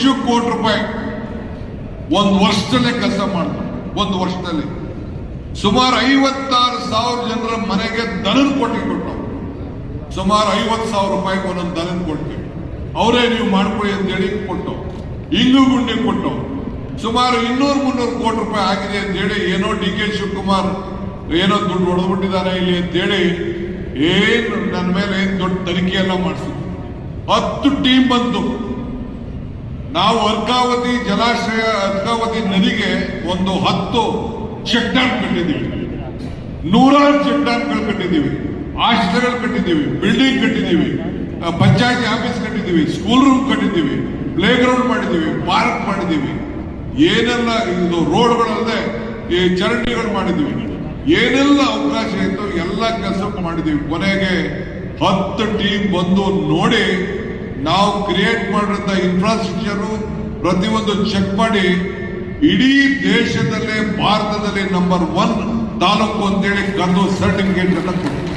ಹೆಚ್ಚು ಕೋಟಿ ರೂಪಾಯಿ ಒಂದು ವರ್ಷದಲ್ಲೇ ಕೆಲಸ ಮಾಡಿದ್ರು. ಒಂದು ವರ್ಷದಲ್ಲಿ ಸುಮಾರು 56,000 ಜನರ ಮನೆಗೆ ದನದ ಕೊಟ್ಟಿ ಕೊಟ್ಟು, ಸುಮಾರು 50,000 ರೂಪಾಯಿಗೆ ಒಂದೊಂದು ದನದ ಕೊಟ್ಟು ಅವರೇ ನೀವು ಮಾಡ್ಕೊಳ್ಳಿ ಅಂತೇಳಿ ಕೊಟ್ಟು, ಇಂಗು ಗುಂಡಿ ಕೊಟ್ಟು ಸುಮಾರು 200-300 ಕೋಟಿ ರೂಪಾಯಿ ಆಗಿದೆ ಅಂತೇಳಿ ಏನೋ ಡಿ ಕೆ ಶಿವಕುಮಾರ್ ಏನೋ ದುಡ್ಡು ಹೊಡೆದ್ಬಿಟ್ಟಿದ್ದಾರೆ ಇಲ್ಲಿ ಅಂತೇಳಿ ಏನು ನನ್ನ ಮೇಲೆ ದೊಡ್ಡ ತನಿಖೆಯೆಲ್ಲ ಮಾಡಿಸಿದ್ರು. 10 ಟೀಮ್ ಬಂತು. ನಾವು ಅರ್ಕಾವತಿ ಜಲಾಶಯ, ಅರ್ಕಾವತಿ ನದಿಗೆ ಒಂದು 10 ಚೆಕ್ ಡ್ಯಾಮ್ ಕಟ್ಟಿದ್ದೀವಿ, 100 ಚೆಕ್ ಡ್ಯಾಮ್ಗಳು ಕಟ್ಟಿದ್ದೀವಿ, ಆಶ್ರಯಗಳು ಕಟ್ಟಿದ್ದೀವಿ, ಬಿಲ್ಡಿಂಗ್ ಕಟ್ಟಿದ್ದೀವಿ, ಪಂಚಾಯತಿ ಆಫೀಸ್ ಕಟ್ಟಿದ್ದೀವಿ, ಸ್ಕೂಲ್ ರೂಮ್ ಕಟ್ಟಿದ್ದೀವಿ, ಪ್ಲೇ ಗ್ರೌಂಡ್ ಮಾಡಿದ್ದೀವಿ, ಪಾರ್ಕ್ ಮಾಡಿದ್ದೀವಿ, ಏನೆಲ್ಲ ಇದು ರೋಡ್ಗಳಲ್ಲದೆ ಈ ಚರಂಡಿಗಳು ಮಾಡಿದ್ದೀವಿ, ಏನೆಲ್ಲ ಅವಕಾಶ ಇತ್ತು ಎಲ್ಲ ಕೆಲಸ ಮಾಡಿದ್ದೀವಿ. ಕೊನೆಗೆ 10 ಟೀಮ್ ಬಂದು ನೋಡಿ ನಾವು ಕ್ರಿಯೇಟ್ ಮಾಡಿದಂತ ಇನ್ಫ್ರಾಸ್ಟ್ರಕ್ಚರ್ ಪ್ರತಿಯೊಂದು ಚೆಕ್ ಮಾಡಿ ಇಡೀ ದೇಶದಲ್ಲೇ ಭಾರತದಲ್ಲಿ ನಂಬರ್ 1 ತಾಲೂಕು ಅಂತೇಳಿ ಕರೆದು ಸರ್ಟಿಫಿಕೇಟ್ ಅನ್ನು ಕೊಟ್ಟು